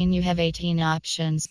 You have 18 options.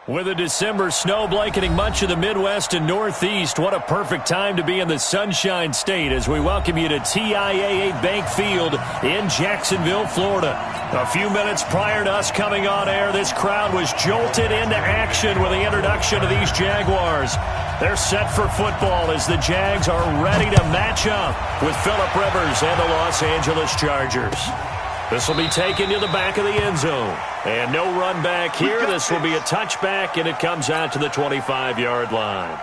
With a December snow blanketing much of the Midwest and Northeast, what a perfect time to be in the Sunshine State as we welcome you to TIAA Bank Field in Jacksonville, Florida. A few minutes prior to us coming on air, this crowd was jolted into action with the introduction of these Jaguars. They're set for football as the Jags are ready to match up with Phillip Rivers and the Los Angeles Chargers. This will be taken to the back of the end zone. And no run back here. This will be a touchback, and it comes out to the 25-yard line.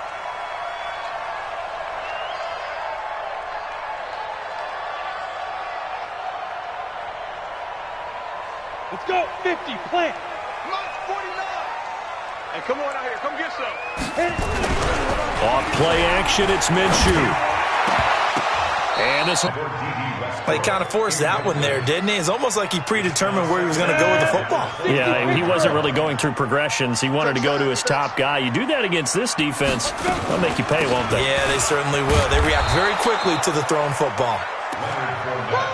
Let's go. 50, plant. Come on, 49. Hey, come on out here. Come get some. Off play action, it's Minshew. And this... He kind of forced that one there, didn't he? It's almost like he predetermined where he was going to go with the football. Yeah, he wasn't really going through progressions. He wanted to go to his top guy. You do that against this defense, they'll make you pay, won't they? Yeah, they certainly will. They react very quickly to the thrown football.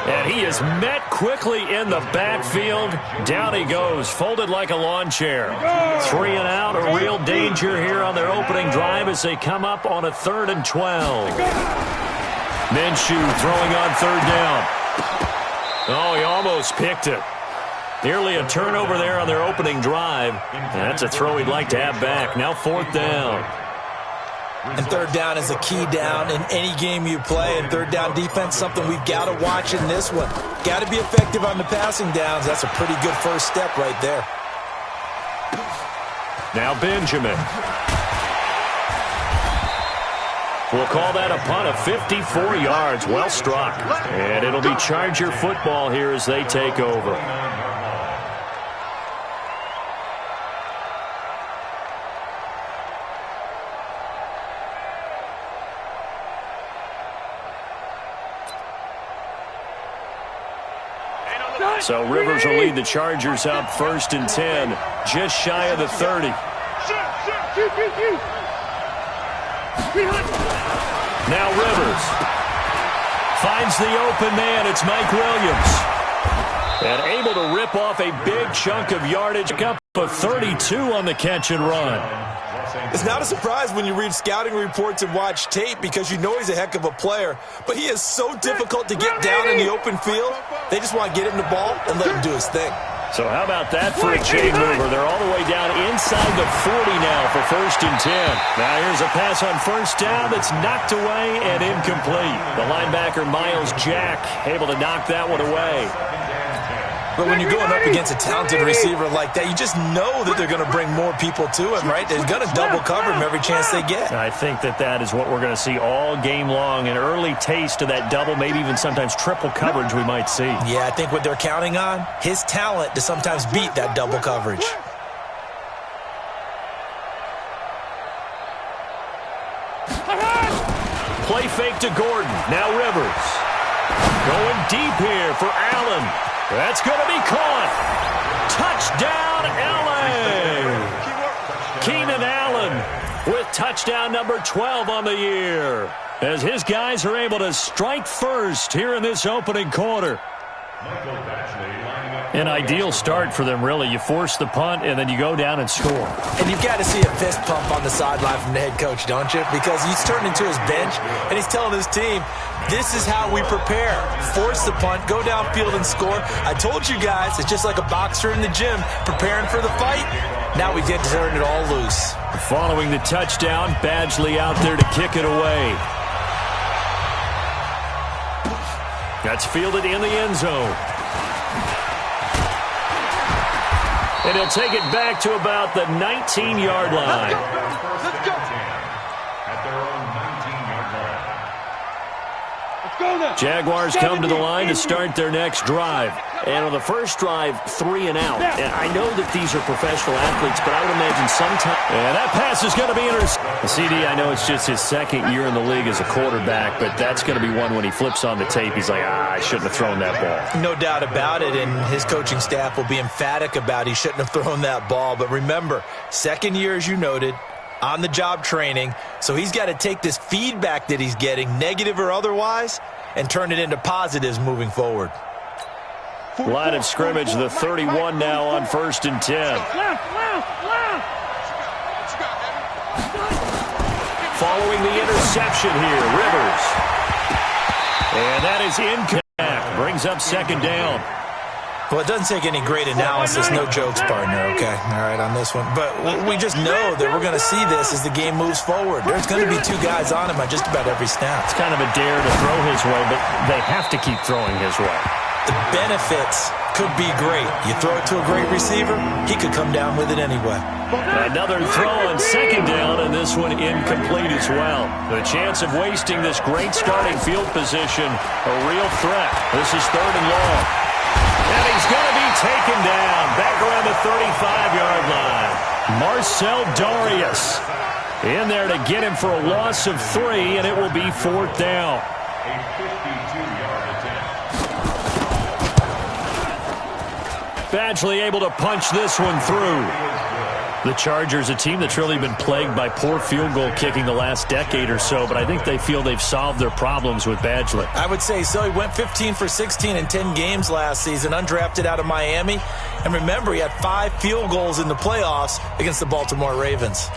And he is met quickly in the backfield. Down he goes, folded like a lawn chair. 3 and out, a real danger here on their opening drive as they come up on a 3rd and 12. Minshew throwing on 3rd down. Oh, he almost picked it. Nearly a turnover there on their opening drive. And that's a throw he'd like to have back. Now 4th down. And 3rd down is a key down in any game you play. And 3rd down defense, something we've got to watch in this one. Got to be effective on the passing downs. That's a pretty good first step right there. Now Benjamin. We'll call that a punt of 54 yards. Well struck. And it'll be Charger football here as they take over. So Rivers will lead the Chargers up 1st and 10, just shy of the 30. Now Rivers finds the open man. It's Mike Williams. And able to rip off a big chunk of yardage. Up a 32 on the catch and run. It's not a surprise when you read scouting reports and watch tape because you know he's a heck of a player. But he is so difficult to get down in the open field. They just want to get him the ball and let him do his thing. So how about that for a chain mover? They're all the way down inside the 40 now for 1st and 10. Now here's a pass on 1st down that's knocked away and incomplete. The linebacker Miles Jack able to knock that one away. But when you're going up against a talented receiver like that, you just know that they're going to bring more people to him, right? They're going to double cover him every chance they get. I think that is what we're going to see all game long. An early taste of that double, maybe even sometimes triple coverage we might see. Yeah, I think what they're counting on, his talent to sometimes beat that double coverage. play fake to Gordon. Now Rivers. Going deep here for Allen. That's going to be caught. Touchdown, L.A. Keenan Allen with touchdown number 12 on the year, as his guys are able to strike first here in this opening quarter. An ideal start for them, really. You force the punt, and then you go down and score. And you've got to see a fist pump on the sideline from the head coach, don't you? Because he's turned into his bench, and he's telling his team, this is how we prepare. Force the punt, go downfield and score. I told you guys, it's just like a boxer in the gym preparing for the fight. Now we get to turn it all loose. Following the touchdown, Badgley out there to kick it away. That's fielded in the end zone. And he'll take it back to about the 19-yard line. Let's go. At their own 19-yard line. Let's go now. Jaguars come to the line to start their next drive. And on the first drive, 3 and out. And I know that these are professional athletes, but I would imagine sometimes. And that pass is going to be intercepted. CD, I know it's just his second year in the league as a quarterback, but that's going to be one when he flips on the tape. He's like, I shouldn't have thrown that ball. No doubt about it, and his coaching staff will be emphatic about he shouldn't have thrown that ball. But remember, second year, as you noted, on-the-job training, so he's got to take this feedback that he's getting, negative or otherwise, and turn it into positives moving forward. Line of scrimmage, the 31 now on 1st and 10. Following the interception here, Rivers. And that is incorrect. Brings up second down. Well, it doesn't take any great analysis, no jokes, partner, okay? All right, on this one. But we just know that we're going to see this as the game moves forward. There's going to be 2 guys on him on just about every snap. It's kind of a dare to throw his way, but they have to keep throwing his way. The benefits could be great. You throw it to a great receiver, he could come down with it anyway. Another throw on second down, and this one incomplete as well. The chance of wasting this great starting field position, a real threat. This is 3rd and long. And he's going to be taken down back around the 35-yard line. Marcel Darius in there to get him for a loss of 3, and it will be 4th down. A 52-yard attempt. Badgley able to punch this one through. The Chargers, a team that's really been plagued by poor field goal kicking the last decade or so, but I think they feel they've solved their problems with Badgley. I would say so. He went 15 for 16 in 10 games last season, undrafted out of Miami. And remember, he had 5 field goals in the playoffs against the Baltimore Ravens.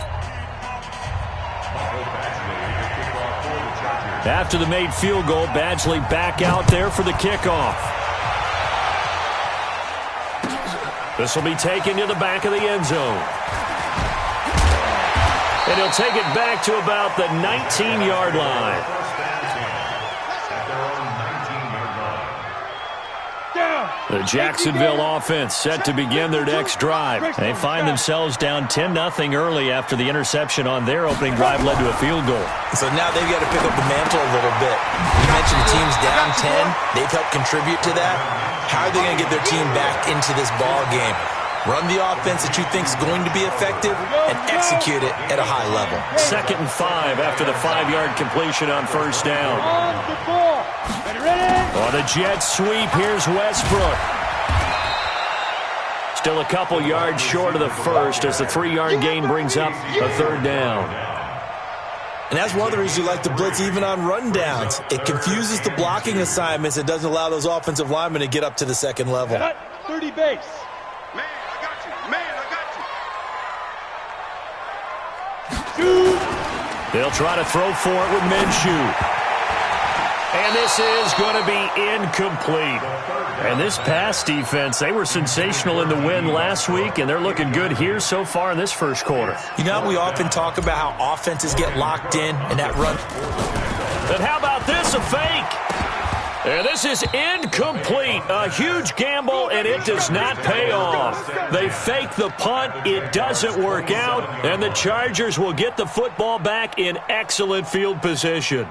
After the made field goal, Badgley back out there for the kickoff. This will be taken to the back of the end zone. And he'll take it back to about the 19-yard line. The Jacksonville offense set to begin their next drive. They find themselves down 10-0 early after the interception on their opening drive led to a field goal. So now they've got to pick up the mantle a little bit. You mentioned the team's down 10. They've helped contribute to that. How are they going to get their team back into this ball game? Run the offense that you think is going to be effective and execute it at a high level. 2nd and 5 after the 5-yard completion on 1st down. On the jet sweep, here's Westbrook. Still a couple yards short of the first as the 3-yard gain brings up a 3rd down. And that's one of the reasons you like to blitz even on rundowns. It confuses the blocking assignments. It doesn't allow those offensive linemen to get up to the second level. 30 base. Man, I got you. Man, I got you. They'll try to throw for it with Minshew. And this is going to be incomplete. And this pass defense, they were sensational in the win last week, and they're looking good here so far in this first quarter. You know, we often talk about how offenses get locked in and that run. And how about this, a fake? And this is incomplete. A huge gamble, and it does not pay off. They fake the punt. It doesn't work out, and the Chargers will get the football back in excellent field position.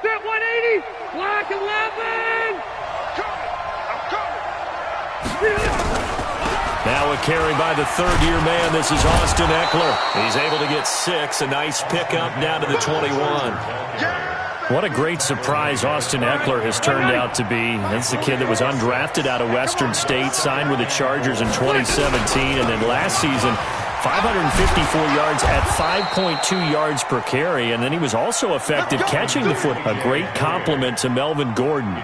Set 180. Black 11. Now a carry by the third-year man. This is Austin Eckler. He's able to get 6. A nice pickup down to the 21. What a great surprise Austin Eckler has turned out to be. That's the kid that was undrafted out of Western State, signed with the Chargers in 2017, and then last season, 554 yards at 5.2 yards per carry, and then he was also effective catching the foot. A great compliment to Melvin Gordon.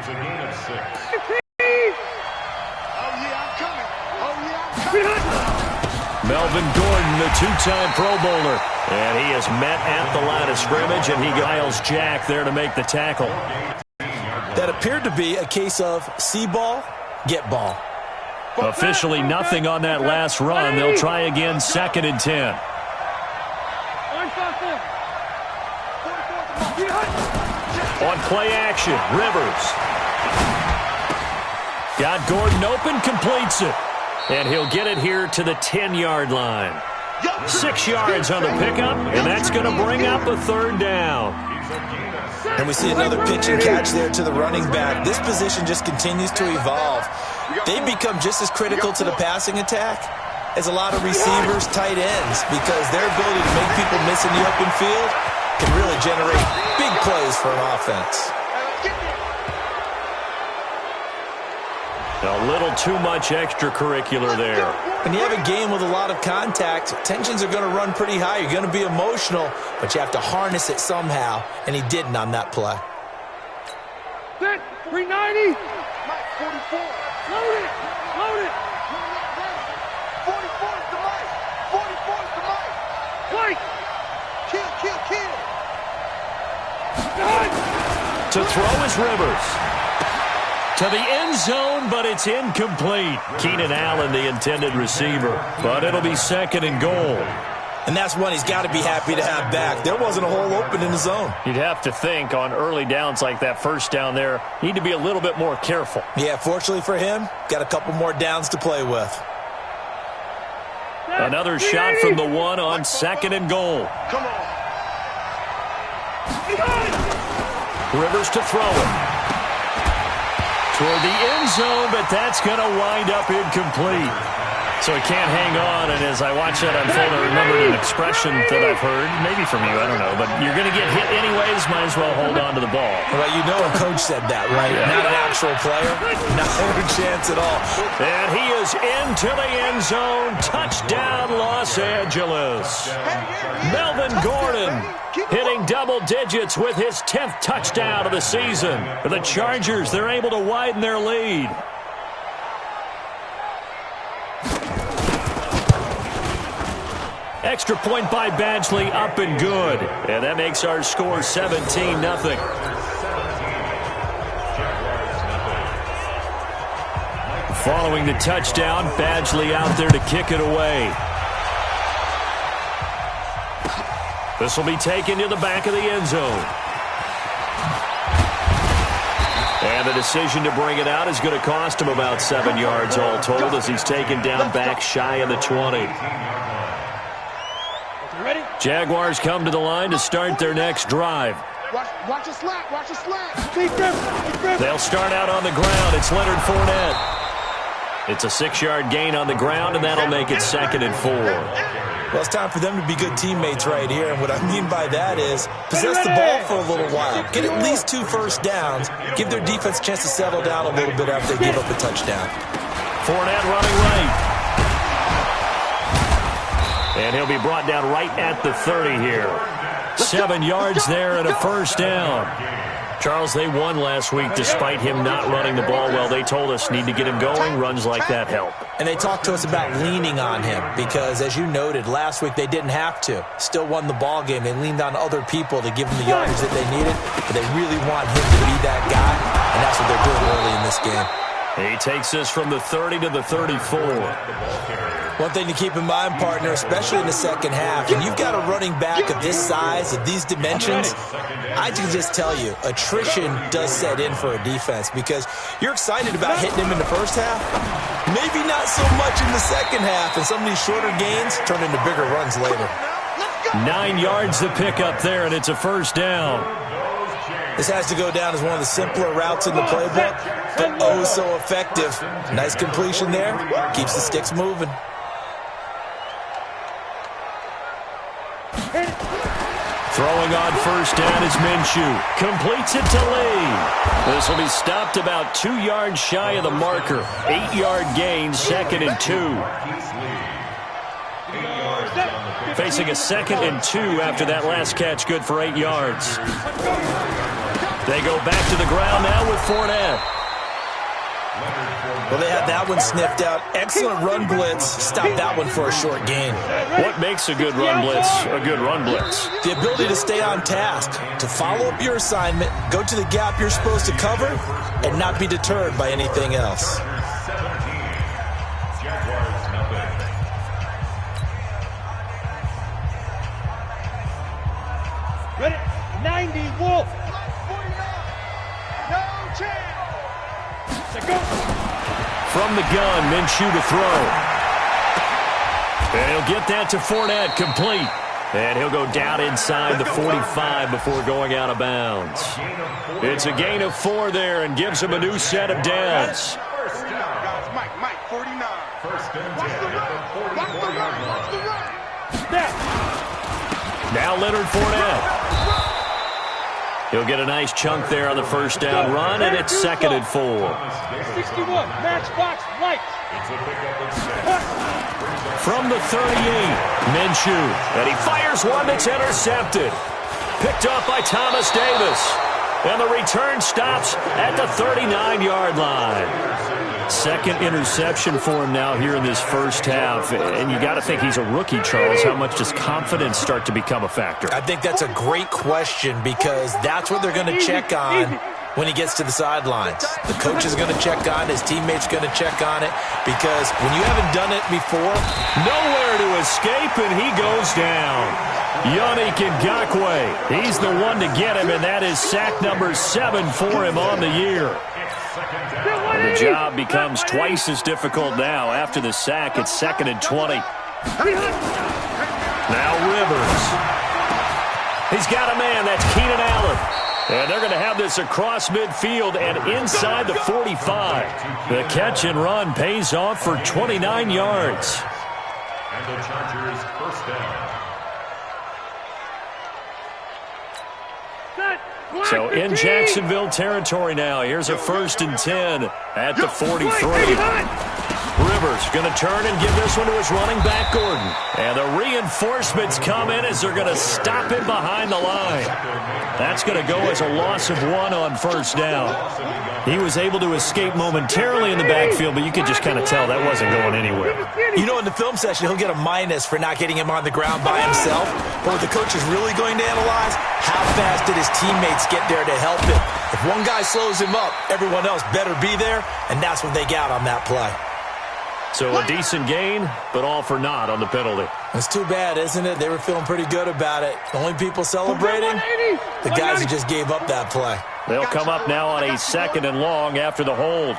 Melvin Gordon, the two-time Pro Bowler. And he is met at the line of scrimmage, and he guiles Jack there to make the tackle. That appeared to be a case of see ball, get ball. Officially nothing on that last run. They'll try again, 2nd and 10. On play action, Rivers. Got Gordon open, completes it. And he'll get it here to the 10-yard line. 6 yards on the pickup, and that's going to bring up a 3rd down. And we see another pitch and catch there to the running back. This position just continues to evolve. They become just as critical to the passing attack as a lot of receivers, tight ends, because their ability to make people miss in the open field can really generate big plays for an offense. A little too much extracurricular there. When you have a game with a lot of contact, tensions are going to run pretty high. You're going to be emotional, but you have to harness it somehow, and he didn't on that play. 390. 44. Load it. Load it. 44 is the mic. 44 is the mic. Mike. Kill, kill, kill. To throw is Rivers. To the end zone, but it's incomplete. Keenan Allen, the intended receiver. But it'll be 2nd and goal. And that's one he's got to be happy to have back. There wasn't a hole open in the zone. You'd have to think on early downs like that, first down there, need to be a little bit more careful. Yeah, fortunately for him, got a couple more downs to play with. Another shot from the 1 on 2nd and goal. Come on. Rivers to throw it. Toward the end zone, but that's going to wind up incomplete. So he can't hang on, and as I watch that unfold, I remembered an expression that I've heard, maybe from you, I don't know, but you're going to get hit anyways, might as well hold on to the ball. Well, you know a coach said that, right? Yeah. Not an actual player. Not a chance at all. And he is into the end zone. Touchdown, Los Angeles. Melvin Gordon hitting double digits with his 10th touchdown of the season. For the Chargers, they're able to widen their lead. Extra point by Badgley, up and good. And that makes our score 17-0. Following the touchdown, Badgley out there to kick it away. This will be taken to the back of the end zone. And the decision to bring it out is going to cost him about 7 yards all told as he's taken down back shy of the 20. Jaguars come to the line to start their next drive. Watch a slat. Watch a slat. They'll start out on the ground. It's Leonard Fournette. It's a 6-yard gain on the ground, and that'll make it 2nd and 4. Well, it's time for them to be good teammates right here. And what I mean by that is possess the ball for a little while. Get at least 2 first downs. Give their defense a chance to settle down a little bit after they give up a touchdown. Fournette running right. And he'll be brought down right at the 30 here. 7 yards there and a first down. Charles, they won last week despite him not running the ball well. They told us need to get him going. Runs like that help. And they talked to us about leaning on him because, as you noted, last week they didn't have to. Still won the ball game. They leaned on other people to give them the yardage that they needed. But they really want him to be that guy, and that's what they're doing early in this game. He takes us from the 30 to the 34. One thing to keep in mind, partner, especially in the second half, and you've got a running back of this size, of these dimensions, I can just tell you, attrition does set in for a defense because you're excited about hitting him in the first half, maybe not so much in the second half, and some of these shorter gains turn into bigger runs later. 9 yards to pick up there, and it's a first down. This has to go down as one of the simpler routes in the playbook, but oh so effective. Nice completion there. Keeps the sticks moving. Throwing on first down is Minshew. Completes it to Lee. This will be stopped about 2 yards shy of the marker. 8-yard gain, 2nd and 2. Facing a 2nd and 2 after that last catch, good for 8 yards. They go back to the ground now with Fournette. Well, they had that one sniffed out. Excellent run blitz. Stop that one for a short gain. What makes a good run blitz a good run blitz? The ability to stay on task, to follow up your assignment, go to the gap you're supposed to cover, and not be deterred by anything else. Ready? 90, Wolf. No chance. Go. From the gun, Minshew to throw. And he'll get that to Fournette, complete. And he'll go down inside the 45 before going out of bounds. It's a gain of 4 there and gives him a new set of downs. First down, guys. Mike, 49. First and 10. Watch the run. Now Leonard Fournette. He'll get a nice chunk there on the first down run, and it's 2nd and 4. 61, matchbox lights. From the 38, Minshew. And he fires one that's intercepted. Picked up by Thomas Davis. And the return stops at the 39-yard line. 2nd interception for him now here in this first half. And you got to think he's a rookie, Charles. How much does confidence start to become a factor? I think that's a great question because that's what they're going to check on when he gets to the sidelines. The coach is going to check on it. His teammates are going to check on it because when you haven't done it before, nowhere to escape, and he goes down. Yannick Ngakoue, he's the one to get him, and that is sack number 7 for him on the year. And the job becomes twice as difficult now. After the sack, it's 2nd and 20. Now Rivers. He's got a man. That's Keenan Allen. And they're going to have this across midfield and inside the 45. The catch and run pays off for 29 yards. And the Chargers first down. So in Jacksonville territory now. Here's a 1st and 10 at the 43. Rivers going to turn and give this one to his running back, Gordon. And the reinforcements come in as they're going to stop him behind the line. That's going to go as a loss of 1 on first down. He was able to escape momentarily in the backfield, but you could just kind of tell that wasn't going anywhere. You know, in the film session, he'll get a minus for not getting him on the ground by himself. But what the coach is really going to analyze, how fast did his teammates get there to help him? If one guy slows him up, everyone else better be there, and that's what they got on that play. So a decent gain, but all for naught on the penalty. It's too bad, isn't it? They were feeling pretty good about it. The only people celebrating, the guys who just gave up that play. They'll come up now on a 2nd and long after the hold.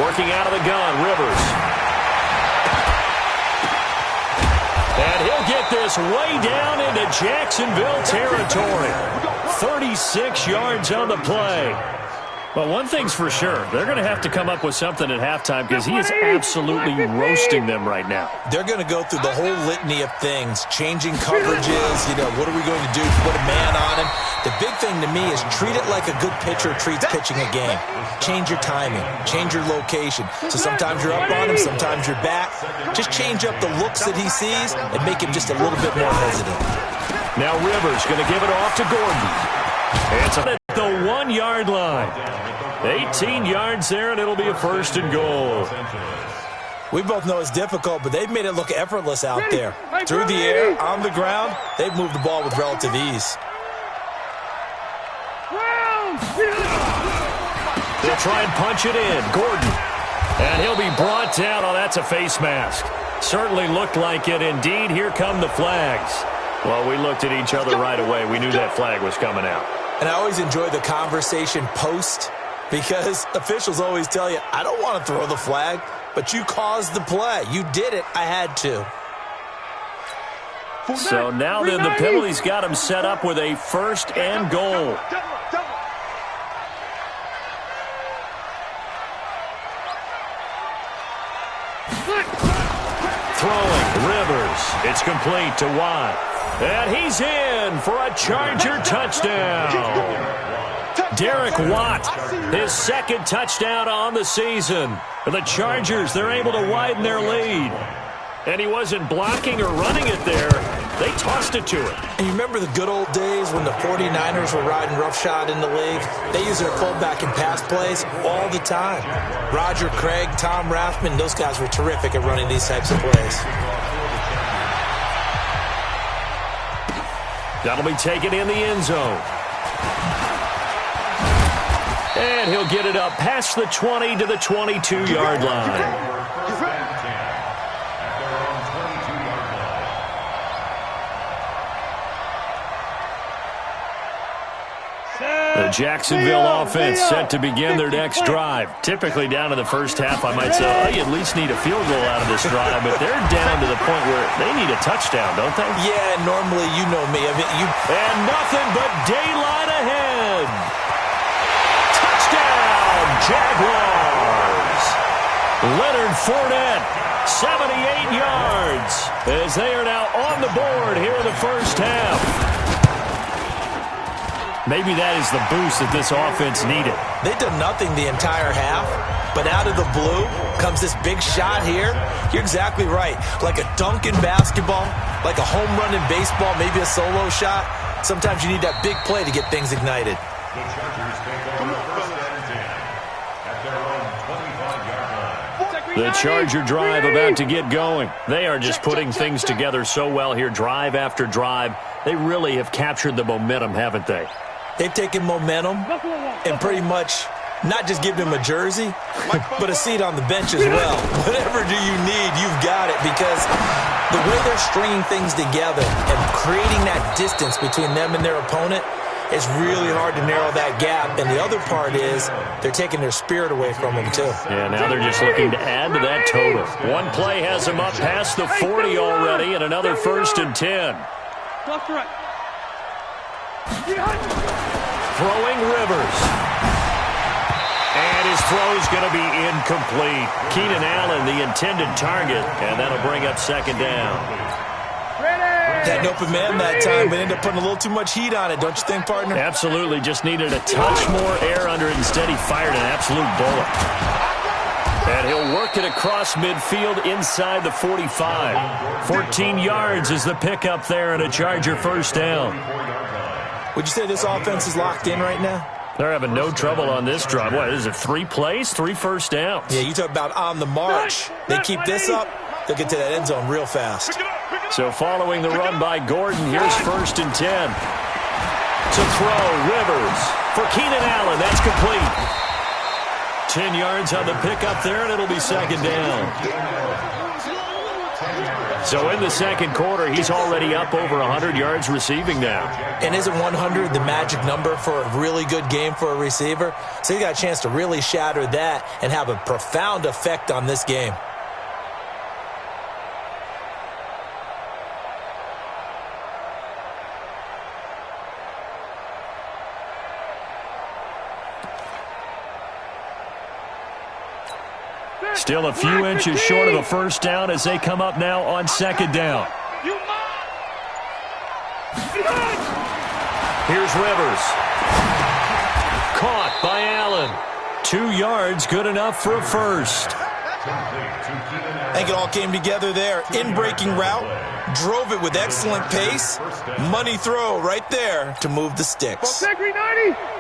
Working out of the gun, Rivers. And he'll get this way down into Jacksonville territory. 36 yards on the play. Well, one thing's for sure. They're going to have to come up with something at halftime because he is absolutely roasting them right now. They're going to go through the whole litany of things, changing coverages, what are we going to do to put a man on him? The big thing to me is treat it like a good pitcher treats pitching a game. Change your timing, change your location. So sometimes you're up on him, sometimes you're back. Just change up the looks that he sees and make him just a little bit more hesitant. Now Rivers going to give it off to Gordon. It's at the 1-yard line. 18 yards there, and it'll be a 1st and goal. We both know it's difficult, but they've made it look effortless out there. Through the air, on the ground, they've moved the ball with relative ease. They'll try and punch it in. Gordon. And he'll be brought down. Oh, that's a face mask. Certainly looked like it. Indeed, here come the flags. Well, we looked at each other right away. We knew that flag was coming out. And I always enjoy the conversation post because officials always tell you, I don't want to throw the flag, but you caused the play. You did it. I had to. So now then the penalty's got him set up with a first and goal. Throwing, Rivers. It's complete to Watt. And he's in for a Charger touchdown. Derek Watt, his second touchdown on the season. For the Chargers, they're able to widen their lead. And he wasn't blocking or running it there. They tossed it to him. And you remember the good old days when the 49ers were riding roughshod in the league? They used their fullback in pass plays all the time. Roger Craig, Tom Rathman, those guys were terrific at running these types of plays. That'll be taken in the end zone. And he'll get it up past the 20 to the 22-yard line. The Jacksonville offense set to begin their next drive. Typically down in the first half, I might say, oh, you at least need a field goal out of this drive, but they're down to the point where they need a touchdown, don't they? Yeah, normally, you know me. And nothing but daylight ahead. Touchdown, Jaguars. Leonard Fournette, 78 yards, as they are now on the board here in the first half. Maybe that is the boost that this offense needed. They've done nothing the entire half, but out of the blue comes this big shot here. You're exactly right. Like a dunk in basketball, like a home run in baseball, maybe a solo shot. Sometimes you need that big play to get things ignited. The Chargers take over first and 10 at their own 25-yard line. The Charger drive about to get going. They are just putting things together so well here, drive after drive. They really have captured the momentum, haven't they? They've taken momentum and pretty much not just given him a jersey, but a seat on the bench as well. Whatever do you need, you've got it, because the way they're stringing things together and creating that distance between them and their opponent, it's really hard to narrow that gap. And the other part is they're taking their spirit away from them, too. Yeah, now they're just looking to add to that total. One play has them up past the 40 already, and another first and 10. Throwing Rivers. And his throw's going to be incomplete. Keenan Allen, the intended target, and that'll bring up second down. Had an open man that time, but ended up putting a little too much heat on it, don't you think, partner? Absolutely. Just needed a touch more air under it. Instead, he fired an absolute bullet. And he'll work it across midfield inside the 45. 14 yards is the pickup there and a Charger first down. Would you say this offense is locked in right now? They're having no trouble on this drive. What is it, 3 plays, 3 first downs? Yeah, you talk about on the march. They keep this up, they'll get to that end zone real fast. So following the run by Gordon, here's first and 10. To throw, Rivers for Keenan Allen. That's complete. 10 yards on the pickup there, and it'll be second down. So in the second quarter, he's already up over 100 yards receiving now. And isn't 100 the magic number for a really good game for a receiver? So he got a chance to really shatter that and have a profound effect on this game. Still a few inches short of a first down as they come up now on second down. Here's Rivers. Caught by Allen. 2 yards, good enough for a first. I think it all came together there. In-breaking route, drove it with excellent pace. Money throw right there to move the sticks.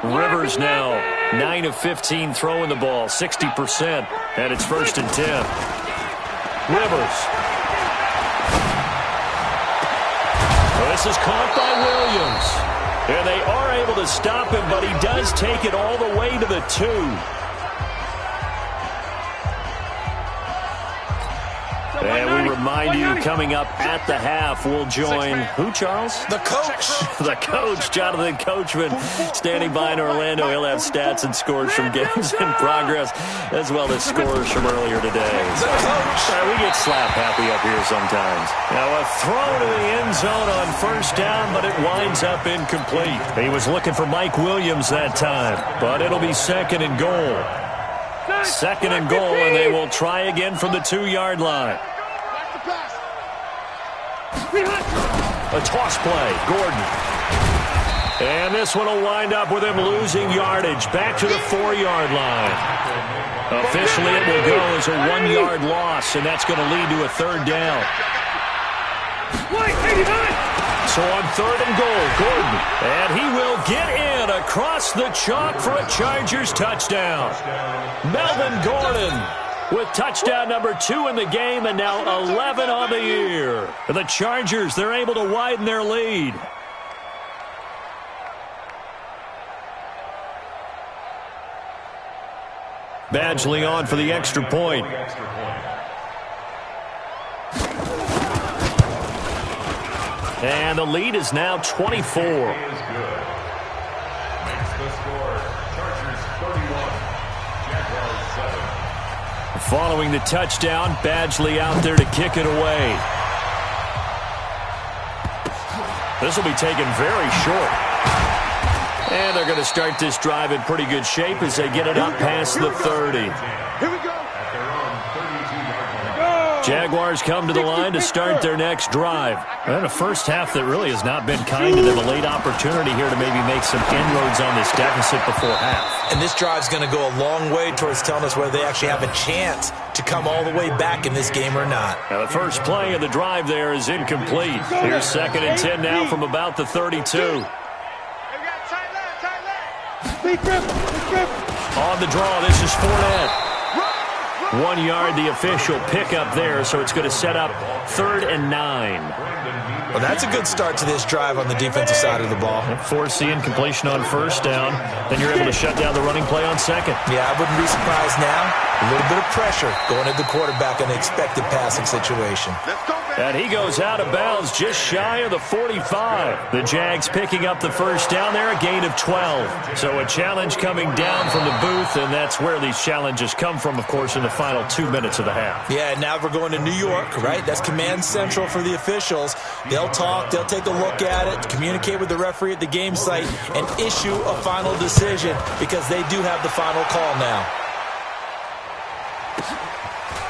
Rivers now 9 of 15 throwing the ball, 60%, and it's first and 10. Rivers. Well, this is caught by Williams. And they are able to stop him, but he does take it all the way to the 2. And we remind you, coming up at the half, we'll join who, Charles? The coach. The coach, Jonathan Coachman, standing by in Orlando. He'll have stats and scores from games in progress, as well as scores from earlier today. The coach. We get slap happy up here sometimes. Now a throw to the end zone on first down, but it winds up incomplete. He was looking for Mike Williams that time, but it'll be second and goal. Second and goal, and they will try again from the 2-yard line. A toss play, Gordon. And this one will wind up with him losing yardage back to the 4-yard line. Officially, it will go as a 1-yard loss, and that's going to lead to a third down. So on third and goal, Gordon. And he will get in across the chalk for a Chargers touchdown. Melvin Gordon with touchdown number 2 in the game, and now 11 on the year. The Chargers, they're able to widen their lead. Badgley on for the extra point. And the lead is now 24. Following the touchdown, Badgley out there to kick it away. This will be taken very short. And they're going to start this drive in pretty good shape as they get it up past the 30. Here we go. Jaguars come to the line to start their next drive. And a first half that really has not been kind to them. A late opportunity here to maybe make some inroads on this deficit before half. And this drive's going to go a long way towards telling us whether they actually have a chance to come all the way back in this game or not. Now the first play of the drive there is incomplete. Here's second and 10 now from about the 32. On the draw, this is Fournette. 1 yard, the official pickup there, so it's going to set up third and 9. Well, that's a good start to this drive on the defensive side of the ball. Force the incompletion on first down. Then you're able to shut down the running play on second. Yeah, I wouldn't be surprised now. A little bit of pressure going at the quarterback in an expected passing situation. And he goes out of bounds just shy of the 45. The Jags picking up the first down there, a gain of 12. So a challenge coming down from the booth, and that's where these challenges come from, of course, in the final 2 minutes of the half. Yeah, now we're going to New York, right? That's command central for the officials. They'll talk, they'll take a look at it, communicate with the referee at the game site, and issue a final decision because they do have the final call now.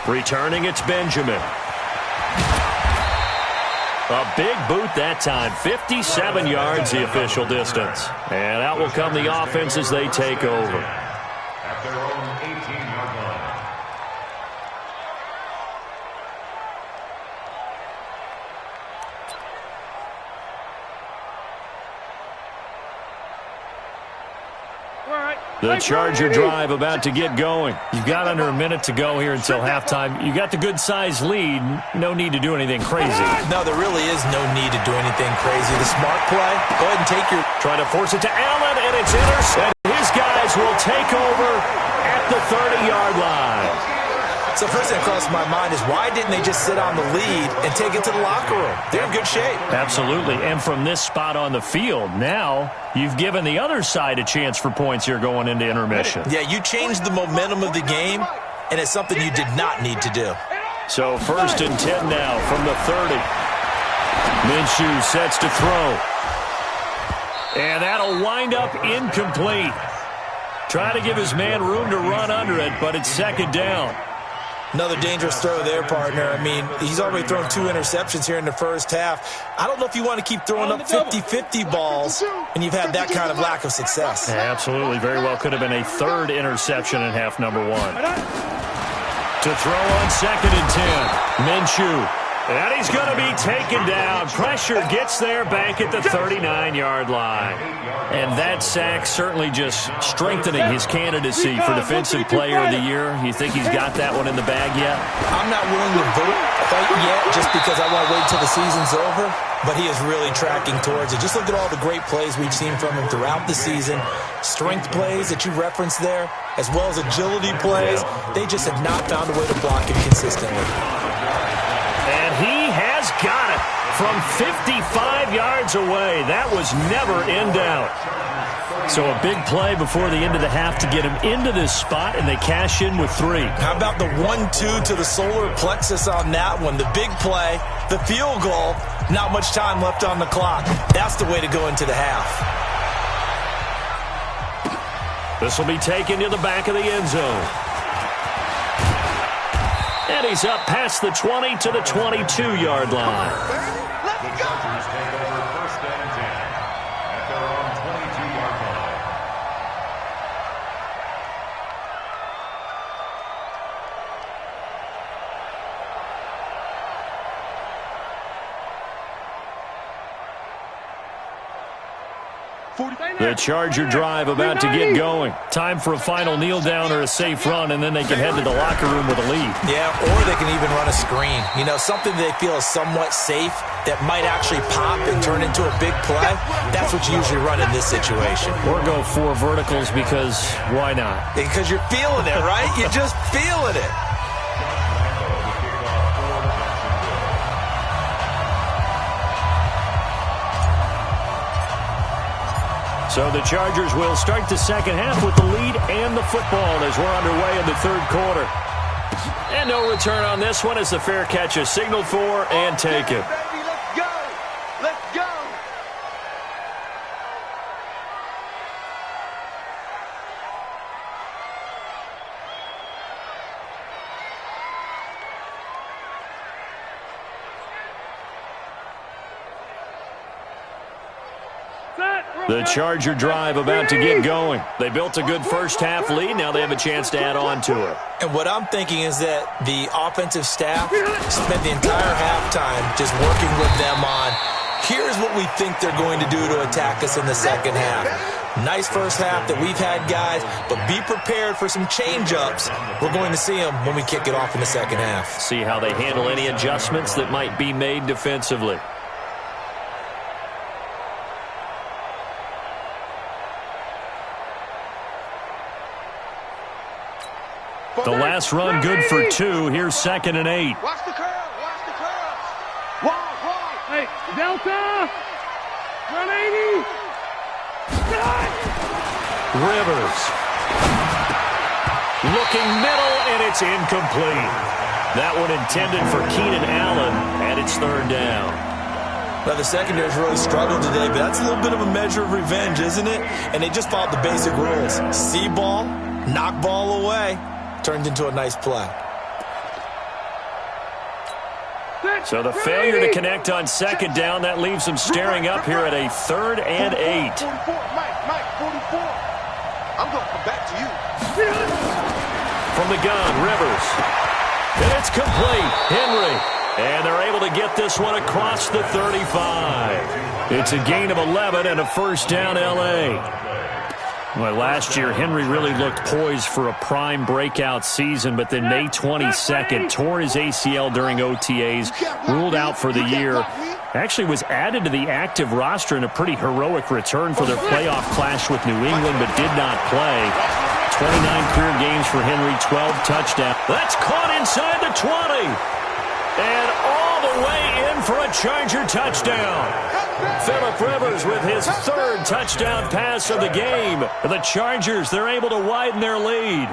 Returning, it's Benjamin. A big boot that time, 57 yards the official distance. And out will come the offense as they take over. At their own 18-yard line. The Charger drive about to get going. You've got under a minute to go here until halftime. You got the good-sized lead. No need to do anything crazy. No, there really is no need to do anything crazy. The smart play, go ahead and take your... Trying to force it to Allen, and it's intercepted. His guys will take over at the 30-yard line. So first thing that crossed my mind is why didn't they just sit on the lead and take it to the locker room? They're in good shape. Absolutely, and from this spot on the field, now you've given the other side a chance for points here going into intermission. Yeah, you changed the momentum of the game, and it's something you did not need to do. So first and 10 now from the 30. Minshew sets to throw. And that'll wind up incomplete. Trying to give his man room to run under it, but it's second down. Another dangerous throw there, partner. I mean, he's already thrown 2 interceptions here in the first half. I don't know if you want to keep throwing up 50-50 balls, and you've had that kind of lack of success. Yeah, absolutely. Very well could have been a third interception in half number 1. To throw on second and 10. Minshew. And he's going to be taken down. Pressure gets there back at the 39-yard line. And that sack certainly just strengthening his candidacy for Defensive Player of the Year. You think he's got that one in the bag yet? I'm not willing to vote quite yet just because I want to wait until the season's over. But he is really tracking towards it. Just look at all the great plays we've seen from him throughout the season. Strength plays that you referenced there, as well as agility plays. They just have not found a way to block him consistently. has got it from 55 yards away. That was never in doubt. So a big play before the end of the half to get him into this spot, and they cash in with 3. How about the 1-2 to the solar plexus on that one? The big play, the field goal, not much time left on the clock. That's the way to go into the half. This will be taken to the back of the end zone. And he's up past the 20 to the 22-yard line. The Chargers take over first and 10 at their own 22-yard line. The Charger drive about to get going. Time for a final kneel down or a safe run, and then they can head to the locker room with a lead. Yeah, or they can even run a screen. You know, something they feel is somewhat safe that might actually pop and turn into a big play. That's what you usually run in this situation. Or go 4 verticals because why not? Because you're feeling it, right? You're just feeling it. So the Chargers will start the second half with the lead and the football as we're underway in the third quarter. And no return on this one as the fair catch is signaled for and taken. Baby, let's go. Let's go. The Charger drive about to get going. They built a good first half lead. Now they have a chance to add on to it. And what I'm thinking is that the offensive staff spent the entire halftime just working with them on, here's what we think they're going to do to attack us in the second half. Nice first half that we've had, guys, but be prepared for some change-ups. We're going to see them when we kick it off in the second half. See how they handle any adjustments that might be made defensively. The last run good for 2. Here's 2nd and 8. Watch the curl. Watch the curl. Wide. Hey, Delta. Run 80. Rivers. Looking middle, and it's incomplete. That one intended for Keenan Allen, and it's 3rd down. Now, the secondary's really struggled today, but that's a little bit of a measure of revenge, isn't it? And they just followed the basic rules. See ball, knock ball away. Turned into a nice play. So the failure to connect on 2nd down, that leaves them staring up here at a 3rd and 8. 44, Mike, 44. I'm going to come back to you. From the gun, Rivers. And it's complete. Henry. And they're able to get this one across the 35. It's a gain of 11 and a first down, L.A. Well, last year, Henry really looked poised for a prime breakout season, but then May 22nd, tore his ACL during OTAs, ruled out for the year. Actually was added to the active roster in a pretty heroic return for their playoff clash with New England, but did not play. 29 career games for Henry, 12 touchdowns. That's caught inside the 20. And all the way in for a Charger touchdown. Phillip Rivers with his 3rd touchdown pass of the game. The Chargers, they're able to widen their lead.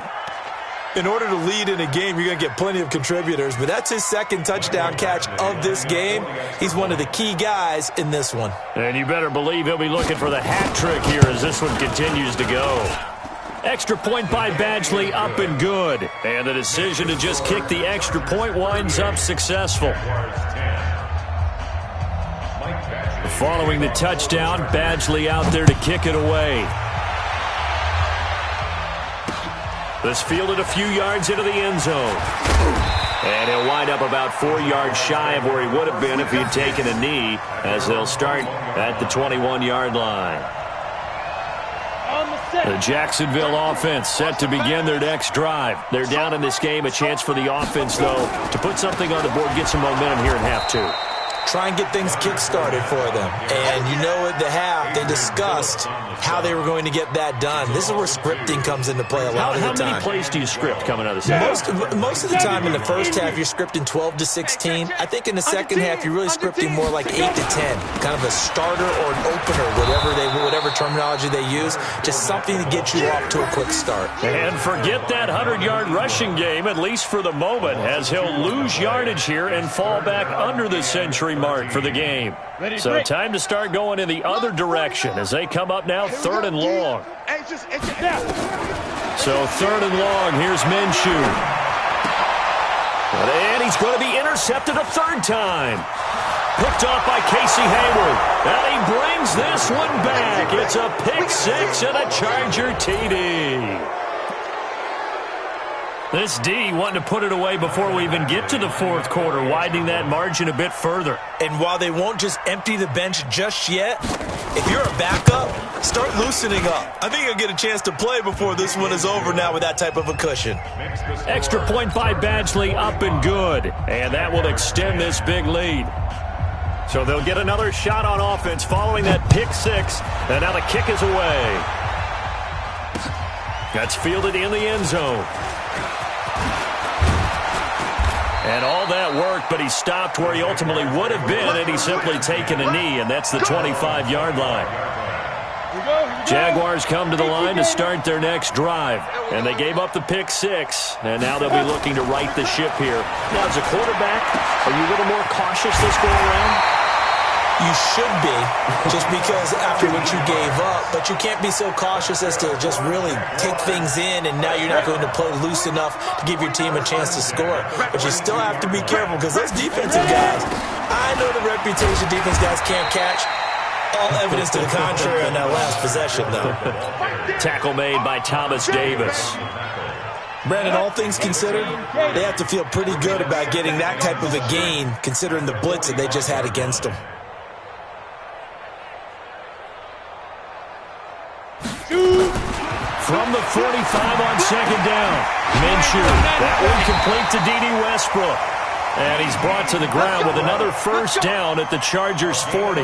In order to lead in a game, you're going to get plenty of contributors, but that's his 2nd touchdown catch of this game. He's one of the key guys in this one. And you better believe he'll be looking for the hat trick here as this one continues to go. Extra point by Badgley, up and good. And the decision to just kick the extra point winds up successful. Following the touchdown, Badgley out there to kick it away. This fielded a few yards into the end zone. And he'll wind up about 4 yards shy of where he would have been if he'd taken a knee, as they'll start at the 21-yard line. The Jacksonville offense set to begin their next drive. They're down in this game. A chance for the offense, though, to put something on the board, get some momentum here in half 2. Try and get things kick-started for them. And you know it, at the half, they discussed how they were going to get that done. This is where scripting comes into play a lot of the time. How many plays do you script coming out of this? Most of the time in the first half, you're scripting 12 to 16. I think in the second half, you're really scripting more like 8 to 10, kind of a starter or an opener, whatever terminology they use, just something to get you off to a quick start. And forget that 100-yard rushing game, at least for the moment, as he'll lose yardage here and fall back under the century mark for the game. So time to start going in the other direction as they come up now 3rd and long. So 3rd and long, here's Minshew. And he's going to be intercepted a 3rd time. Picked off by Casey Hayward. And he brings this one back. It's a pick 6 and a Charger TD. This D wanting to put it away before we even get to the 4th quarter, widening that margin a bit further. And while they won't just empty the bench just yet, if you're a backup, start loosening up. I think you'll get a chance to play before this one is over now with that type of a cushion. Extra point by Badgley, up and good. And that will extend this big lead. So they'll get another shot on offense following that pick 6. And now the kick is away. That's fielded in the end zone. And all that worked, but he stopped where he ultimately would have been, and he's simply taken a knee, and that's the 25-yard line. Jaguars come to the line to start their next drive, and they gave up the pick 6, and now they'll be looking to right the ship here. Now, as a quarterback, are you a little more cautious this go around? You should be, just because after what you gave up, but you can't be so cautious as to just really take things in, and now you're not going to play loose enough to give your team a chance to score. But you still have to be careful, because those defensive guys, I know the reputation defense guys can't catch. All evidence to the contrary on that last possession, though. Tackle made by Thomas Davis. Brandon, all things considered, they have to feel pretty good about getting that type of a gain, considering the blitz that they just had against them. From the 45 on 2nd down. Minshew, that one complete to D.D. Westbrook. And he's brought to the ground with another 1st down at the Chargers' 40.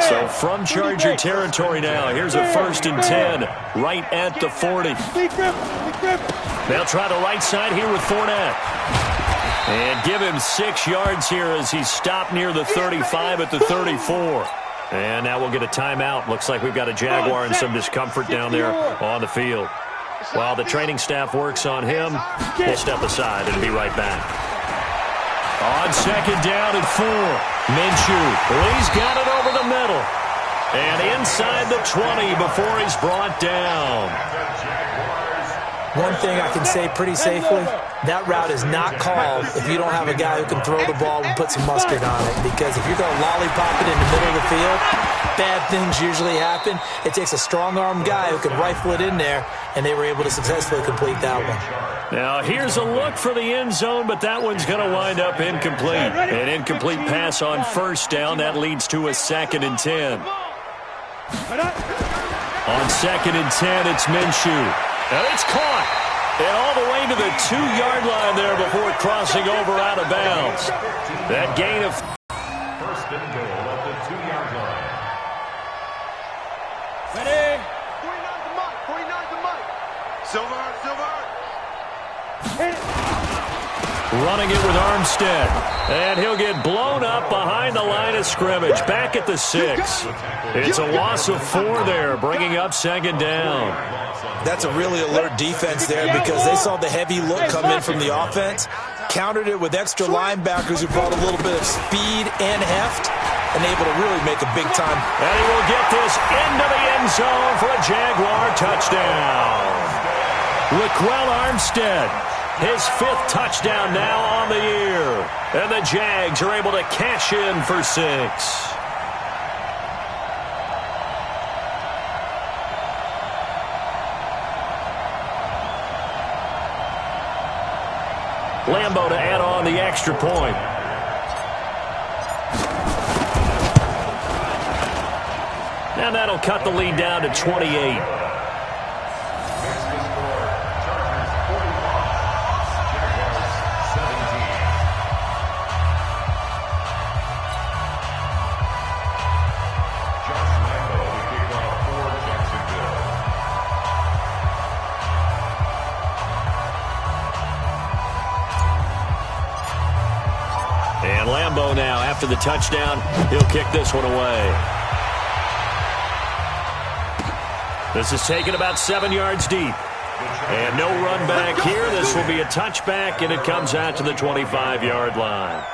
So from Charger territory now, here's a 1st and 10 right at the 40. They'll try the right side here with Fournette. And give him 6 yards here as he's stopped near the 35 at the 34. And now we'll get a timeout. Looks like we've got a Jaguar and some discomfort down there on the field. While the training staff works on him, we'll step aside and be right back. On 2nd down and 4, Minshew. He's got it over the middle. And inside the 20 before he's brought down. One thing I can say pretty safely, that route is not called if you don't have a guy who can throw the ball and put some mustard on it. Because if you're going to lollipop it in the middle of the field, bad things usually happen. It takes a strong-armed guy who can rifle it in there, and they were able to successfully complete that one. Now, here's a look for the end zone, but that one's going to wind up incomplete. An incomplete pass on 1st down. That leads to a 2nd and 10. On 2nd and 10, it's Minshew. And it's caught. And all the way to the 2-yard line there before crossing over out of bounds. That gain of 1st and goal at the 2-yard line. Ready? 49 to Mike. 49 to Mike. Silver. Running it with Armstead. And he'll get blown up behind the line of scrimmage. Back at the 6. It's a loss of 4 there, bringing up 2nd down. That's a really alert defense there because they saw the heavy look come in from the offense, countered it with extra linebackers who brought a little bit of speed and heft, and able to really make a big time. And he will get this into the end zone for a Jaguar touchdown. Laquell Armstead, his 5th touchdown now on the year. And the Jags are able to cash in for 6. Lambo to add on the extra point. And that'll cut the lead down to 28. after the touchdown. He'll kick this one away. This is taken about 7 yards deep. And no run back here. This will be a touchback, and it comes out to the 25-yard line.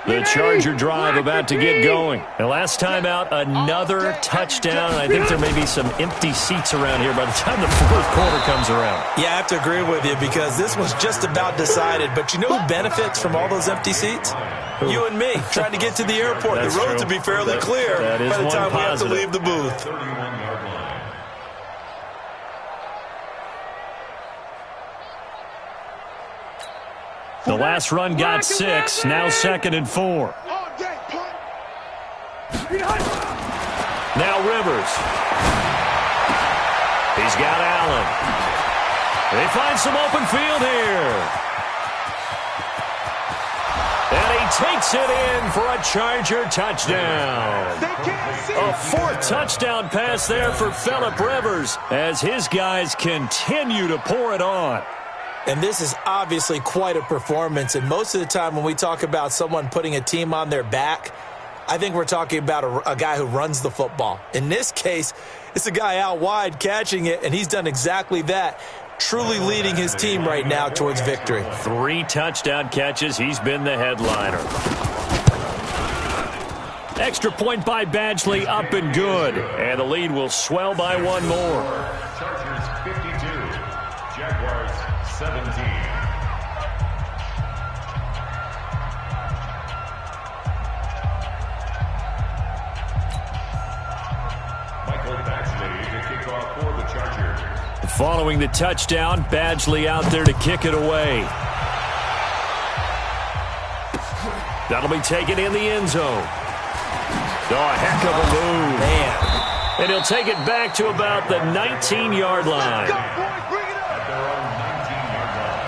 The Charger drive about to get going. And last time out, another touchdown. I think there may be some empty seats around here by the time the fourth quarter comes around. Yeah, I have to agree with you because this was just about decided. But you know who benefits from all those empty seats? You and me, trying to get to the airport. The roads will be fairly clear by the time we have to leave the booth. The last run got 6, now 2nd and 4. Now Rivers. He's got Allen. They find some open field here. And he takes it in for a Charger touchdown. A 4th touchdown pass there for Phillip Rivers as his guys continue to pour it on. And this is obviously quite a performance. And most of the time when we talk about someone putting a team on their back, I think we're talking about a guy who runs the football. In this case, it's a guy out wide catching it, and he's done exactly that, truly leading his team right now towards victory. 3 touchdown catches. He's been the headliner. Extra point by Badgley, up and good. And the lead will swell by 1 more. Chargers 52, Jaguars 17. Michael Badgley to kick off for the Chargers. Following the touchdown, Badgley out there to kick it away. That'll be taken in the end zone. Oh, a heck of a move. Man. And he'll take it back to about the 19-yard line. At their own 19-yard line.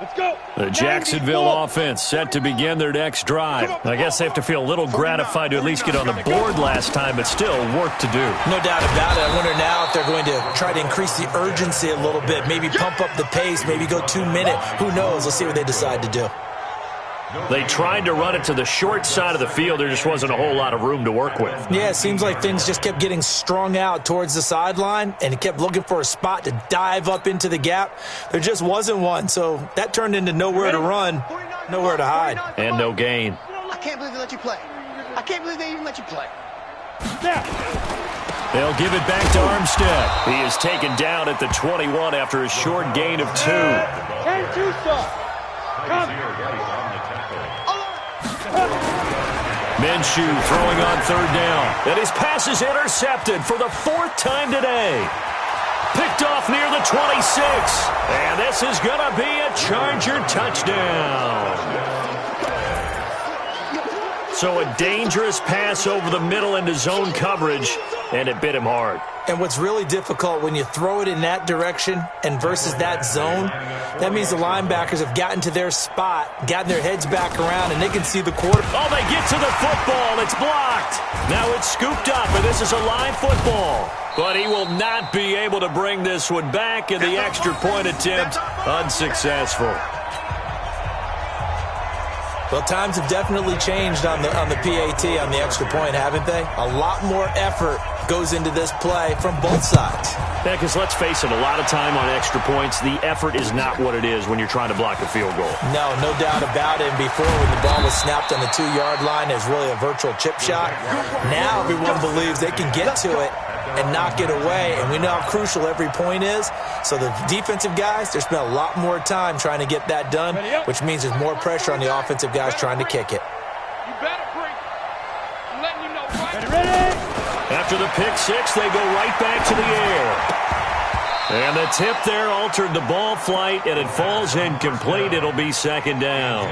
Let's go. The Jacksonville offense set to begin their next drive. I guess they have to feel a little gratified to at least get on the board last time, but still work to do. No doubt about it. I wonder now if they're going to try to increase the urgency a little bit, maybe pump up the pace, maybe go 2-minute. Who knows? Let's see what they decide to do. They tried to run it to the short side of the field. There just wasn't a whole lot of room to work with. Yeah, it seems like things just kept getting strung out towards the sideline, and he kept looking for a spot to dive up into the gap. There just wasn't one, so that turned into nowhere to run, nowhere to hide. And no gain. I can't believe they let you play. I can't believe they even let you play. They'll give it back to Armstead. He is taken down at the 21 after a short gain of 2. And two soft. Come. Minshew throwing on 3rd down. And his pass is intercepted for the 4th time today. Picked off near the 26. And this is going to be a Charger touchdown. So a dangerous pass over the middle into zone coverage, and it bit him hard. And what's really difficult when you throw it in that direction and versus that zone, that means the linebackers have gotten to their spot, gotten their heads back around, and they can see the quarterback. Oh, they get to the football. It's blocked. Now it's scooped up, and this is a live football. But he will not be able to bring this one back, and the extra point attempt unsuccessful. Well, times have definitely changed on the PAT, on the extra point, haven't they? A lot more effort goes into this play from both sides. Yeah, because let's face it, a lot of time on extra points, the effort is not what it is when you're trying to block a field goal. No doubt about it. And before, when the ball was snapped on the 2-yard line, there's really a virtual chip shot. Now everyone believes they can get to it and knock it away, and we know how crucial every point is. So the defensive guys, they spent a lot more time trying to get that done, which means there's more pressure on the offensive guys trying to kick it. You better bring. I'm letting you know right. Ready? After the pick 6, they go right back to the air. And the tip there altered the ball flight, and it falls incomplete. It'll be second down.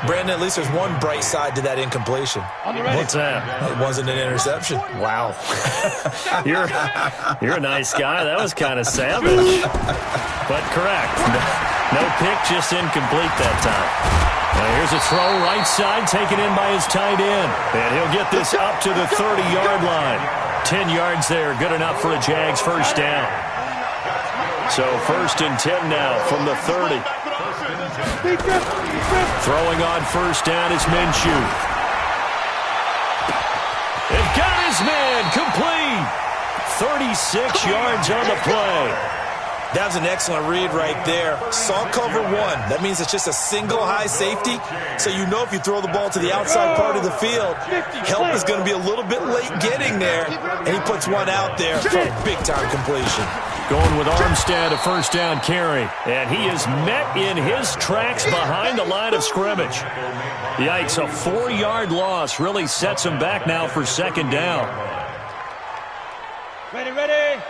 Brandon, at least there's one bright side to that incompletion. What's that? It wasn't an interception. Wow. You're a nice guy. That was kind of savage. But correct. No pick, just incomplete that time. Now here's a throw right side taken in by his tight end. And he'll get this up to the 30-yard line. 10 yards there, good enough for a Jags first down. So 1st and 10 now from the 30. Throwing on first down is Minshew. They've got his man complete. 36 yards on the play. That was an excellent read right there. Saw cover one. That means it's just a single high safety. So you know if you throw the ball to the outside part of the field, help is going to be a little bit late getting there. And he puts one out there for a big-time completion. Going with Armstead, a first down carry. And he is met in his tracks behind the line of scrimmage. Yikes, a 4-yard loss really sets him back now for second down. Ready, ready.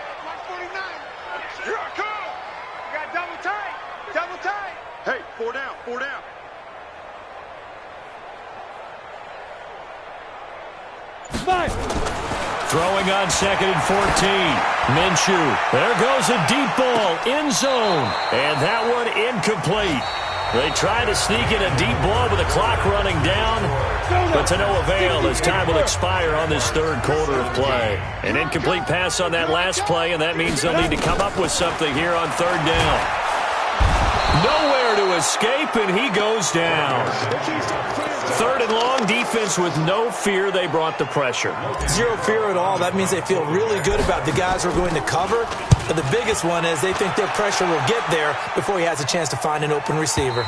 Here I come. You got double tight. Double tight. Hey, 4 down, 4 down. Five. Throwing on 2nd and 14. Minshew. There goes a deep ball. End zone. And that one incomplete. They try to sneak in a deep ball with the clock running down, but to no avail as time will expire on this third quarter of play. An incomplete pass on that last play, and that means they'll need to come up with something here on third down. Nowhere to escape, and he goes down. 3rd and long, defense with no fear. They brought the pressure. Zero fear at all. That means they feel really good about the guys who are going to cover. But the biggest one is they think their pressure will get there before he has a chance to find an open receiver.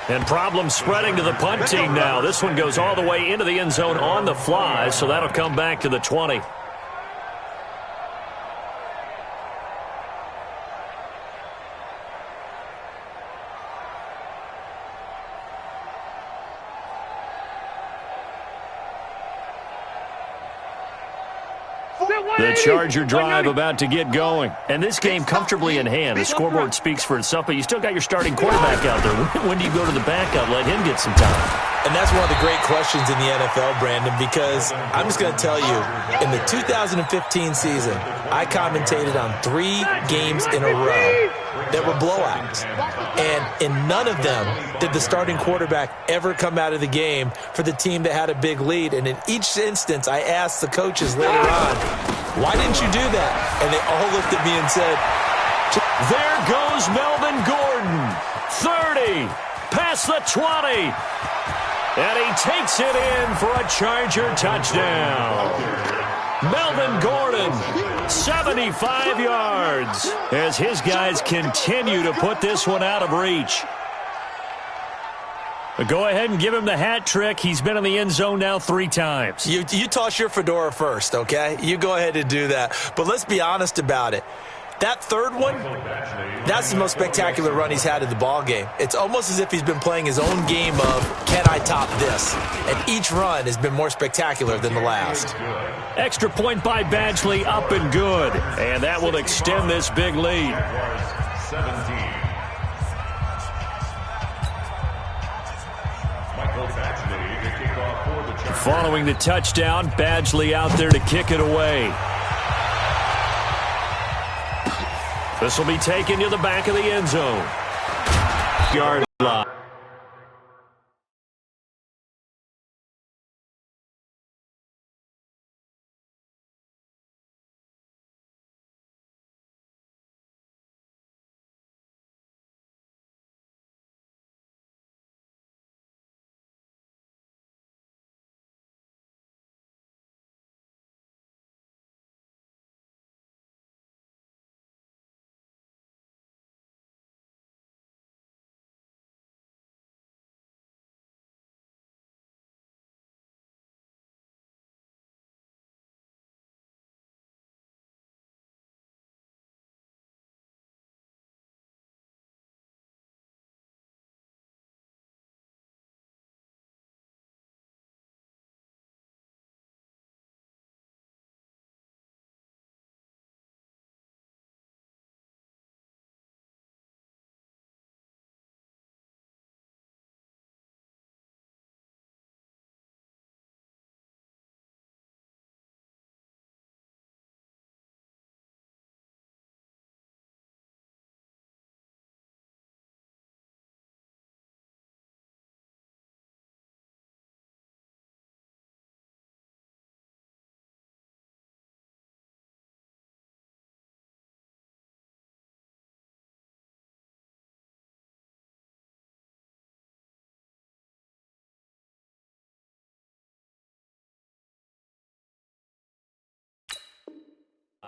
And problems spreading to the punt team now. This one goes all the way into the end zone on the fly, so that'll come back to the 20. The Charger drive about to get going. And this game comfortably in hand. The scoreboard speaks for itself, but you still got your starting quarterback out there. When do you go to the backup? Let him get some time. And that's one of the great questions in the NFL, Brandon, because I'm just going to tell you, in the 2015 season, I commentated on 3 games in a row that were blowouts. And in none of them did the starting quarterback ever come out of the game for the team that had a big lead. And in each instance, I asked the coaches later on, why didn't you do that? And they all looked at me and said, there goes Melvin Gordon. 30, past the 20. And he takes it in for a Charger touchdown. Melvin Gordon, 75 yards, as his guys continue to put this one out of reach. But go ahead and give him the hat trick. He's been in the end zone now 3 times. You toss your fedora first, okay? You go ahead and do that. But let's be honest about it. That third one, that's the most spectacular run he's had in the ball game. It's almost as if he's been playing his own game of, can I top this? And each run has been more spectacular than the last. Extra point by Badgley, up and good. And that will extend this big lead. 17. Following the touchdown, Badgley out there to kick it away. This will be taken to the back of the end zone. Yard line.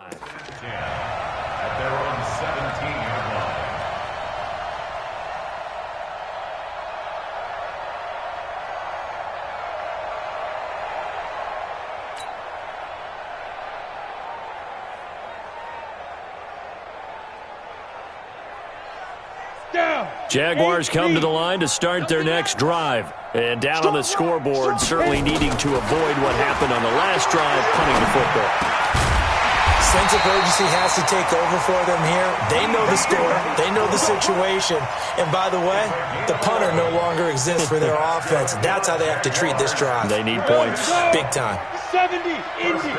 At their own 17-yard line. Jaguars come to the line to start their next drive. And down on the scoreboard, certainly needing to avoid what happened on the last drive, punting the football. Sense of urgency has to take over for them here. They know the score. They know the situation. And by the way, the punter no longer exists for their offense. That's how they have to treat this drive. They need points. Big time. 70, easy.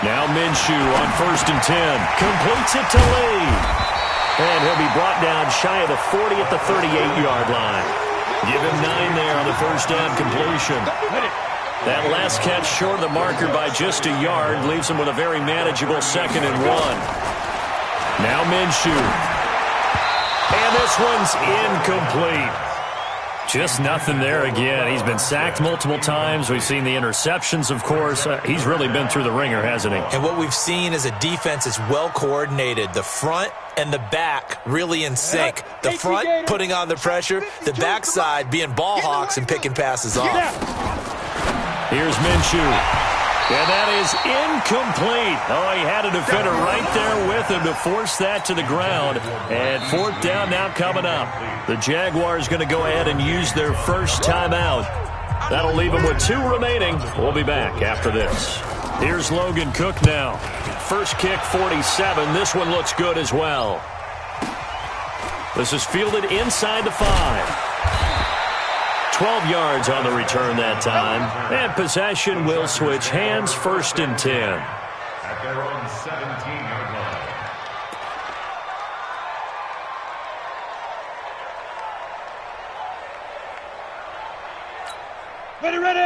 Now Minshew on 1st and 10. Completes it to Lee. And he'll be brought down shy of the 40 at the 38-yard line. Give him 9 there on the first down completion. That last catch short of the marker by just a yard leaves him with a very manageable 2nd and 1. Now Minshew. And this one's incomplete. Just nothing there again. He's been sacked multiple times. We've seen the interceptions, of course. He's really been through the ringer, hasn't he? And what we've seen is a defense that's well coordinated. The front and the back really in sync. The front putting on the pressure. The backside being ball hawks and picking passes off. Here's Minshew. And that is incomplete. Oh, he had a defender right there with him to force that to the ground. And 4th down now coming up. The Jaguars going to go ahead and use their first timeout. That'll leave them with 2 remaining. We'll be back after this. Here's Logan Cook now. First kick, 47. This one looks good as well. This is fielded inside the 5. 12 yards on the return that time. And possession will switch hands, 1st and 10. At their own 17-yard line.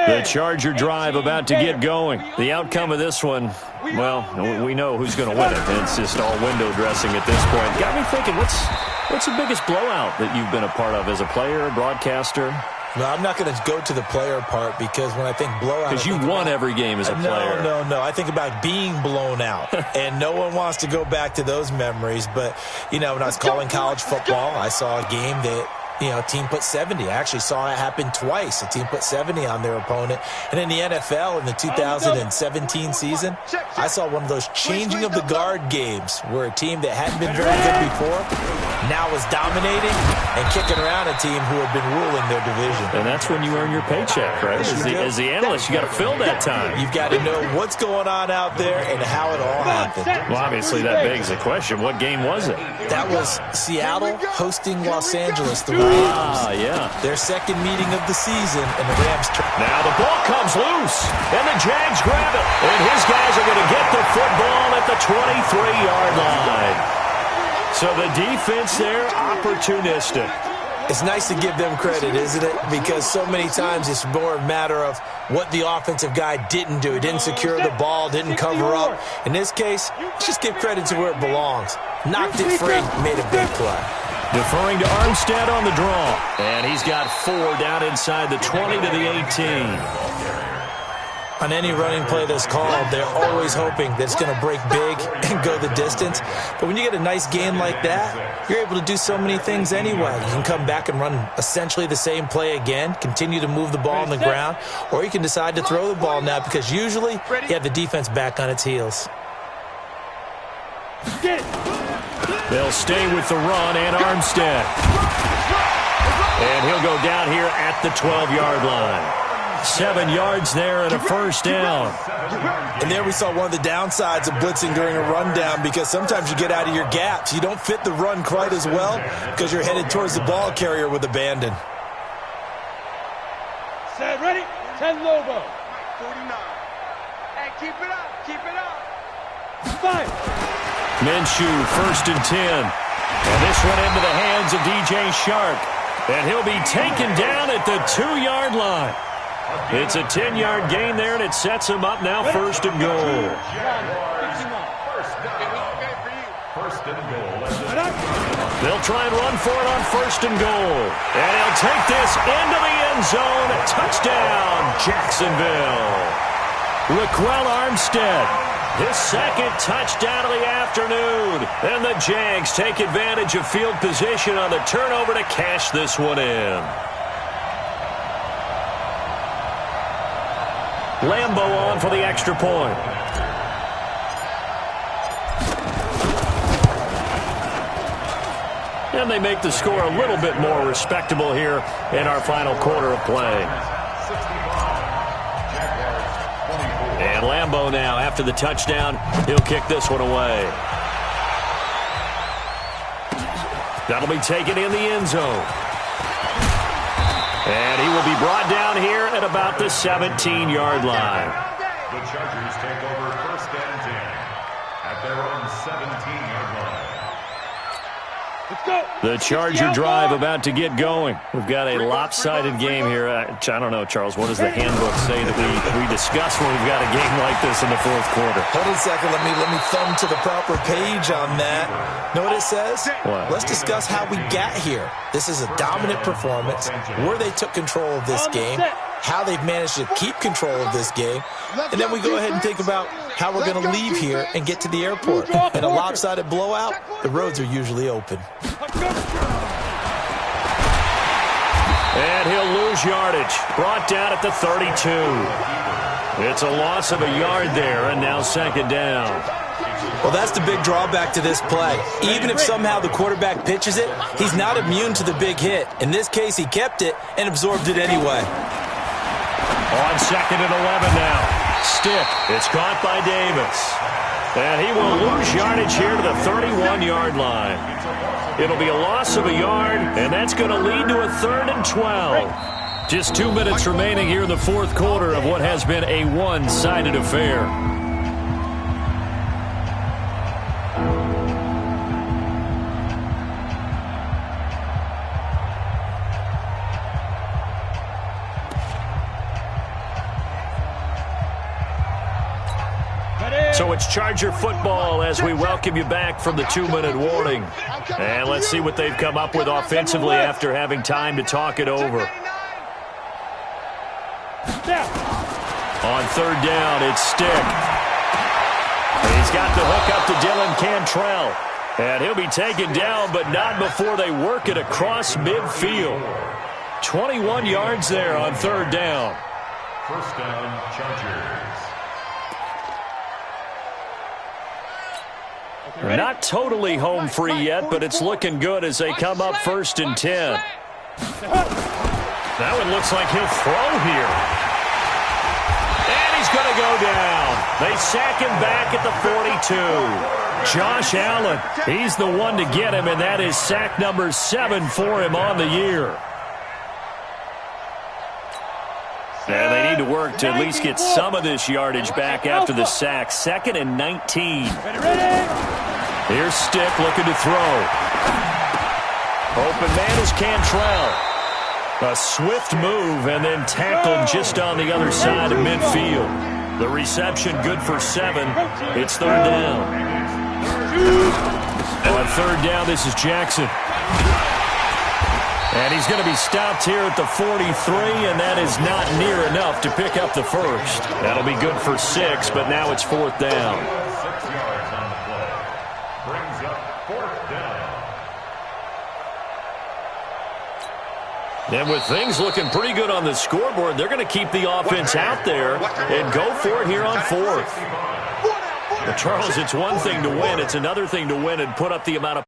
The Charger drive about to get going. The outcome of this one, well, we know who's going to win it. It's just all window dressing at this point. Got me thinking, what's the biggest blowout that you've been a part of as a player, broadcaster? No, I'm not going to go to the player part because when I think blowout... Because you won every game as a player. No. I think about being blown out. And no one wants to go back to those memories. But, when I was calling college football, I saw a game that, a team put 70. I actually saw it happen twice. A team put 70 on their opponent. And in the NFL, in the 2017 season, I saw one of those changing of the guard games where a team that hadn't been very good before now was dominating and kicking around a team who had been ruling their division. And that's when you earn your paycheck, right? As the analyst, you got to fill that time. You've got to know what's going on out there and how it all happened. Well, obviously, that begs the question, what game was it? That was Seattle hosting Los Angeles, the Rams. Yeah. Their second meeting of the season, and the Rams... Now the ball comes loose, and the Jags grab it. And his guys are going to get the football at the 23-yard line. So the defense there, opportunistic. It's nice to give them credit, isn't it? Because so many times it's more a matter of what the offensive guy didn't do. He didn't secure the ball, didn't cover up. In this case, let's just give credit to where it belongs. Knocked it free, made a big play. Deferring to Armstead on the draw. And he's got 4 down inside the 20 to the 18. On any running play that's called, they're always hoping that it's going to break big and go the distance. But when you get a nice game like that, you're able to do so many things anyway. You can come back and run essentially the same play again, continue to move the ball on the ground, or you can decide to throw the ball now because usually you have the defense back on its heels. They'll stay with the run and Armstead. And he'll go down here at the 12-yard line. 7 yards there and a first down. And there we saw one of the downsides of blitzing during a rundown because sometimes you get out of your gaps. You don't fit the run quite as well because you're headed towards the ball carrier with abandon. Set, ready? 10 Lobo. 49. Hey, keep it up. Keep it up. 5. Minshew, 1st and 10. And this one into the hands of DJ Shark. And he'll be taken down at the 2-yard line. It's a 10-yard gain there, and it sets him up now 1st and goal. First and goal. They'll try and run for it on 1st and goal. And he'll take this into the end zone. Touchdown, Jacksonville. Raquel Armstead, his second touchdown of the afternoon. And the Jags take advantage of field position on the turnover to cash this one in. Lambeau on for the extra point. And they make the score a little bit more respectable here in our final quarter of play. And Lambeau now, after the touchdown, he'll kick this one away. That'll be taken in the end zone. And he will be brought down here at about the 17-yard line. The Chargers take over 1st and 10 at their own 17-yard line. Let's go. The Charger drive about to get going. We've got a lopsided game here. I don't know, Charles, what does the handbook say that we discuss when we've got a game like this in the fourth quarter? Hold on a second. Let me thumb to the proper page on that. Know what it says? What? Let's discuss how we got here. This is a dominant performance, where they took control of this game, how they've managed to keep control of this game, and then we go ahead and think about how we're going to leave here and get to the airport. In a lopsided blowout, the roads are usually open. And he'll lose yardage. Brought down at the 32. It's a loss of a yard there, and now second down. Well, that's the big drawback to this play. Even if somehow the quarterback pitches it, he's not immune to the big hit. In this case, he kept it and absorbed it anyway. On second and 11 now. Stick. It's caught by Davis. And he will lose yardage here to the 31-yard line. It'll be a loss of a yard, and that's going to lead to a 3rd and 12. Just 2 minutes remaining here in the fourth quarter of what has been a one-sided affair. So it's Charger football as we welcome you back from the 2-minute warning. And let's see what they've come up with offensively after having time to talk it over. On 3rd down, it's Stick. He's got the hook up to Dylan Cantrell. And he'll be taken down, but not before they work it across midfield. 21 yards there on 3rd down. 1st down, Chargers. Not totally home free yet, but it's looking good as they come up 1st and 10. That one looks like he'll throw here. And he's going to go down. They sack him back at the 42. Josh Allen, he's the one to get him, and that is sack number 7 for him on the year. And they need to work to at least get some of this yardage back after the sack. 2nd and 19. Here's Stick looking to throw. Open man is Cantrell. A swift move and then tackled just on the other side of midfield. The reception good for 7. It's 3rd down. On 3rd down, this is Jackson. And he's going to be stopped here at the 43, and that is not near enough to pick up the first. That'll be good for 6, but now it's 4th down. 6 yards on the play. Brings up 4th down. And with things looking pretty good on the scoreboard, they're going to keep the offense out there and go for it here on 4th. But Charles, it's one thing to win. It's another thing to win and put up the amount of